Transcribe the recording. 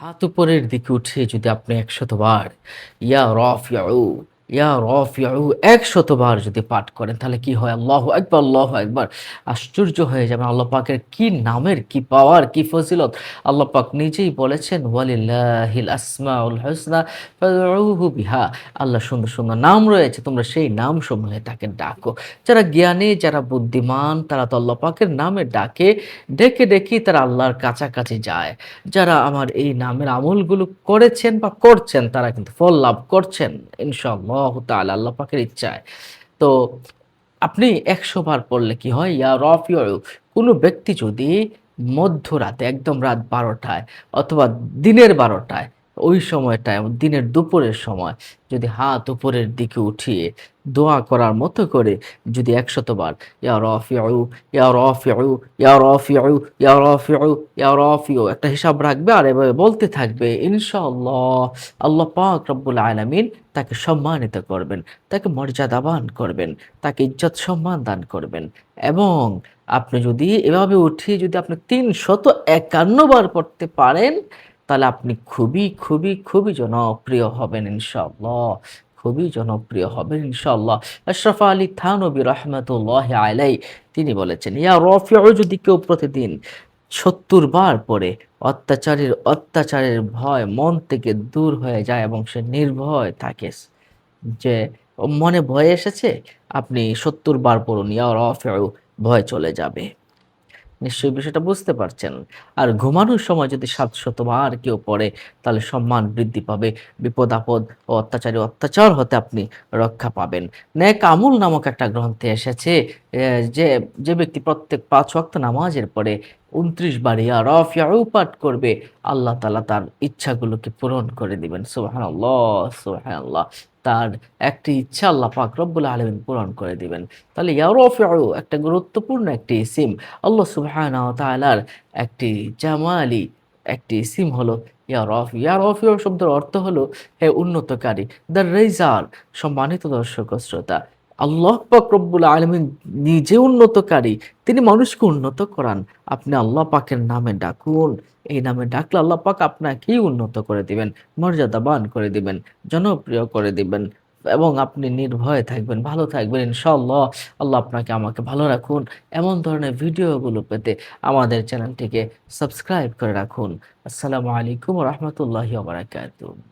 হাত উপরের দিকে উঠিয়ে যদি আপনি ১০০ বার ইয়া রাফিউ, ইয়া রাফিউ ১০০ বার যদি পাঠ করেন তাহলে কি হয়? আল্লাহু আকবার, আল্লাহু আকবার। আশ্চর্য হয়ে যাবেন আল্লাহ পাকের কি নামের, কি পাওয়ার, কি ফজিলত। আল্লাহ পাক নিজেই বলেছেন ওয়ালিল্লাহিল আসমাউল হুসনা ফাদউহু বিহা। আল্লাহর সুন্দর, সুন্দর নাম রয়েছে। তোমরা সেই নামসমূহে তাকে ডাকো। যারা জ্ঞানী, যারা বুদ্ধিমান তারা তো আল্লাহ পাকের নামে ডাকে। ডেকে, ডেকেই তারা আল্লাহর কাছাকাছি যায়। যারা আমার এই নামের আমলগুলো করেছেন বা করছেন তারা কিন্তু ফল লাভ করছেন ইনশাআল্লাহ তাআলা আল্লাহ পাকের ইচ্ছায়। তো আপনি ১০০ বার পড়লে কি হয়? ইয়া রাফিউ কোনো ব্যক্তি যদি মধ্যরাতে একদম রাত ১২ টায় অথবা দিনের ১২ টায় ওই সময়টায় দিনের দুপুরের সময় যদি হাত উপরের দিকে উঠিয়ে দোয়া করার মতো করে যদি ১০০ বার ইয়া রাফিউ, ইয়া রাফিউ, ইয়া রাফিউ, ইয়া রাফিউ, ইয়া রাফিউ একটা হিসাব রাখবে আর এভাবে বলতে থাকবে। ইনশাআল্লাহ আল্লাহ পাক রব্বুল আলামিন তাকে সম্মানিত করবেন, তাকে মর্যাদাবান করবেন, তাকে ইজ্জত সম্মান দান করবেন এবং আপনি যদি এভাবে উঠিয়ে যদি আপনি ৩৫১ বার পড়তে পারেন, তাহলে আপনি খুবই, খুবই, খুবই জনপ্রিয় হবেন ইনশাআল্লাহ। খুবই জনপ্রিয় হবেন ইনশাআল্লাহ। আশরাফ আলী থানবী রহমাতুল্লাহি আলাইহি তিনি বলেছেন, ইয়া রাফিউ যদি কেউ প্রতিদিন ৭০ বার পড়ে অত্যাচারের ভয় মন থেকে দূর হয়ে যায় এবং সে নির্ভয় থাকে। যে মনে ভয় এসেছে, আপনি ৭০ বার পড়ুন ইয়া রাফিউ ভয় চলে যাবে। নিশ্চয়ই বিষয়টা বুঝতে পারছেন। আর ঘুমানোর সময় যদি ৭০০ বার কেউ পড়ে তাহলে সম্মান বৃদ্ধি পাবে। বিপদ-আপদ ও অত্যাচার হতে আপনি রক্ষা পাবেন। নেক আমল নামক একটা গ্রন্থে এসেছে এ যে, যে ব্যক্তি প্রত্যেক ৫ ওয়াক্ত নামাজের পরে ২৯ বার ইয়া রাফিউ পাঠ করবে, আল্লাহ তাআলা তার ইচ্ছাগুলোকে পূরণ করে দিবেন। সুবহানাল্লাহ, সুবহানাল্লাহ। তার একটি ইচ্ছা আল্লাহ পাক রব্বুল আলামিন পূরণ করে দিবেন। তাহলে ইয়া রাফিউ একটা গুরুত্বপূর্ণ একটি ইসিম। আল্লাহ সুবহানাহু ওয়া তাআলার একটি জামালি একটি ইসিম হলো ইয়া রাফি। ইয়া রাফিউ শব্দের অর্থ হলো হে উন্নতকারী, দ্য রেইজার। সম্মানিত দর্শক ও শ্রোতা, আল্লাহ পাক রব্বুল আলামিন নিজে উন্নতকারী। তিনি মানুষকে উন্নত করান। আপনি আল্লাহ পাকের নামে ডাকুন। এই নামে ডাকলে আল্লাহ পাক আপনাকেই উন্নত করে দিবেন, মর্যাদাবান করে দিবেন, জনপ্রিয় করে দিবেন এবং আপনি নির্ভয়ে থাকবেন, ভালো থাকবেন ইনশাআল্লাহ। আল্লাহ আপনাকে আমাকে ভালো রাখুন। এমন ধরনের ভিডিওগুলো পেতে আমাদের চ্যানেলটিকে সাবস্ক্রাইব করে রাখুন। আসসালামু আলাইকুম ওয়া রাহমাতুল্লাহি ওয়া বারাকাতুহু।